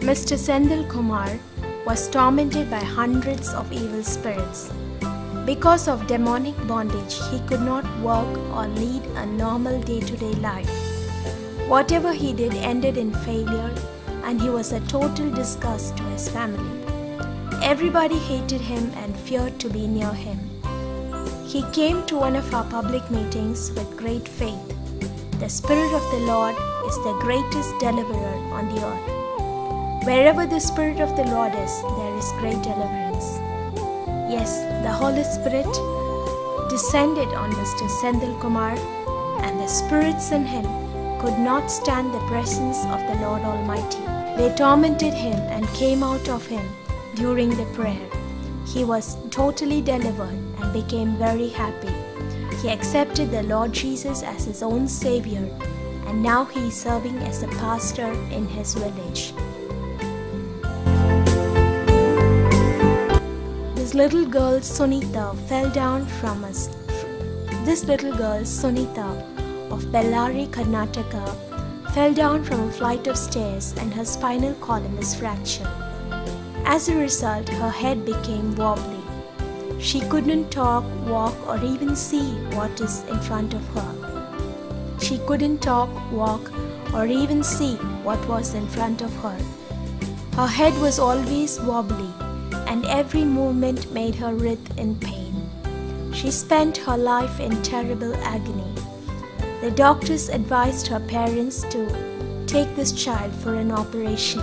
Mr. Sendil Kumar was tormented by hundreds of evil spirits. Because of demonic bondage, he could not work or lead a normal day-to-day life. Whatever he did ended in failure, and he was a total disgust to his family. Everybody hated him and feared to be near him. He came to one of our public meetings with great faith. The Spirit of the Lord is the greatest deliverer on the earth. Wherever the Spirit of the Lord is, there is great deliverance. Yes, the Holy Spirit descended on Mr. Sendil Kumar, and the spirits in him could not stand the presence of the Lord Almighty. They tormented him and came out of him during the prayer. He was totally delivered and became very happy. He accepted the Lord Jesus as his own Savior, and now he is serving as a pastor in his village. This little girl Sunita of Bellary, Karnataka, fell down from a flight of stairs and her spinal column is fractured. As a result, her head became wobbly. She couldn't talk, walk, or even see what is in front of her. She couldn't talk, walk, or even see what was in front of her. Her head was always wobbly, and every movement made her writhe in pain. She spent her life in terrible agony. The doctors advised her parents to take this child for an operation,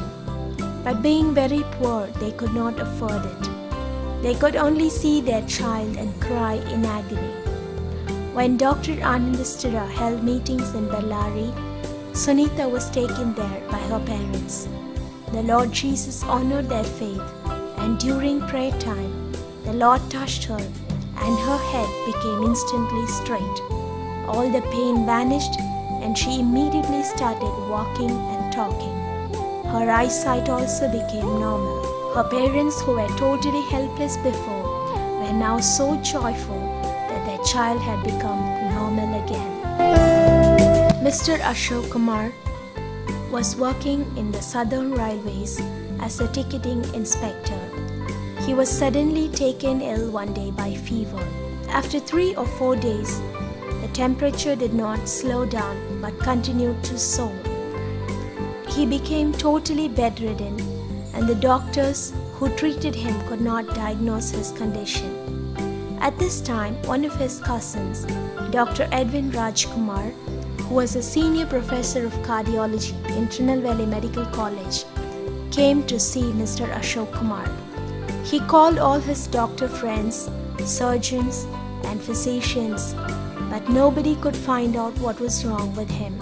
but being very poor, they could not afford it. They could only see their child and cry in agony. When Dr. Anandastira held meetings in Bellary, Sunita was taken there by her parents. The Lord Jesus honored their faith, and during prayer time, the Lord touched her and her head became instantly straight. All the pain vanished and she immediately started walking and talking. Her eyesight also became normal. Her parents, who were totally helpless before, were now so joyful that their child had become normal again. Mr. Ashok Kumar was working in the Southern Railways as a ticketing inspector. He was suddenly taken ill one day by fever. After 3 or 4 days, the temperature did not slow down but continued to soar. He became totally bedridden, and the doctors who treated him could not diagnose his condition. At this time, one of his cousins, Dr. Edwin Rajkumar, who was a senior professor of cardiology in Tirunelveli Medical College, came to see Mr. Ashok Kumar. He called all his doctor friends, surgeons, and physicians, but nobody could find out what was wrong with him.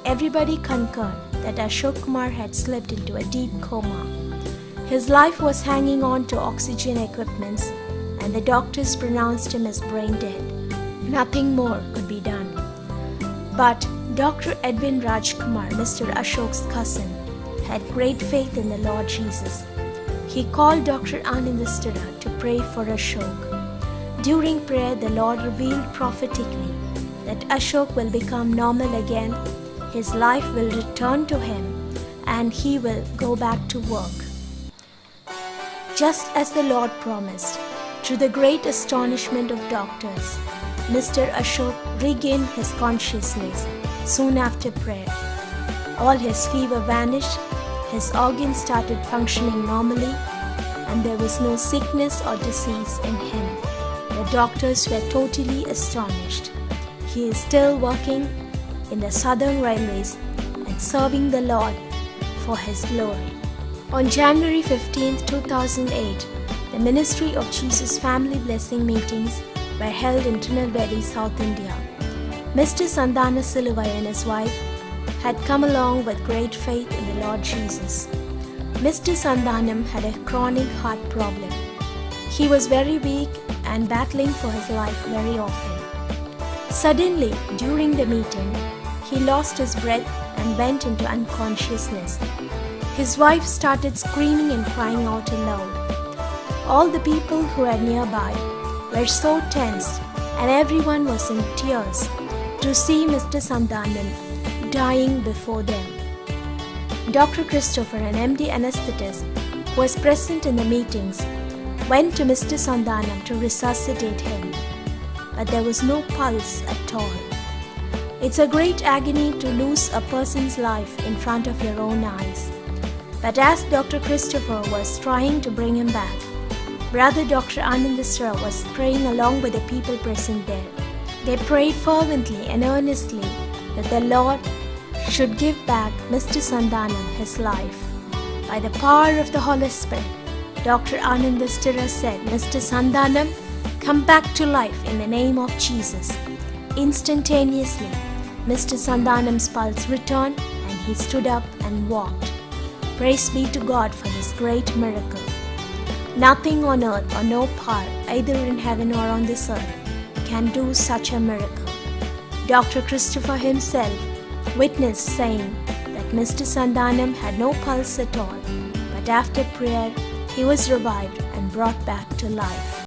Everybody concurred that Ashok Kumar had slipped into a deep coma. His life was hanging on to oxygen equipments, and the doctors pronounced him as brain dead. Nothing more could be done. But Dr. Edwin Rajkumar, Mr. Ashok's cousin, had great faith in the Lord Jesus. He called Dr. Anandastira to pray for Ashok. During prayer, the Lord revealed prophetically that Ashok will become normal again, his life will return to him, and he will go back to work. Just as the Lord promised, to the great astonishment of doctors, Mr. Ashok regained his consciousness soon after prayer. All his fever vanished, his organs started functioning normally, and there was no sickness or disease in him. The doctors were totally astonished. He is still working in the Southern Railways and serving the Lord for His glory. On January 15, 2008, the Ministry of Jesus Family Blessing meetings were held in Tirunelveli, South India. Mr. Sandana Siluvai and his wife had come along with great faith in the Lord Jesus. Mr. Sandanam had a chronic heart problem. He was very weak and battling for his life very often. Suddenly, during the meeting, he lost his breath and went into unconsciousness. His wife started screaming and crying out aloud. All the people who were nearby were so tense, and everyone was in tears to see Mr. Sandanam dying before them. Dr. Christopher, an MD anesthetist who was present in the meetings, went to Mr. Sandhanam to resuscitate him, but there was no pulse at all. It's a great agony to lose a person's life in front of your own eyes. But as Dr. Christopher was trying to bring him back, Brother Dr. Anandasra was praying along with the people present there. They prayed fervently and earnestly that the Lord should give back Mr. Sandhanam his life. By the power of the Holy Spirit, Dr. Anandasra said, "Mr. Sandhanam, come back to life in the name of Jesus." Instantaneously, Mr. Sandhanam's pulse returned and he stood up and walked. Praise be to God for this great miracle. Nothing on earth or no power, either in heaven or on this earth, can do such a miracle. Dr. Christopher himself witnessed, saying that Mr. Sandhanam had no pulse at all, but after prayer he was revived and brought back to life.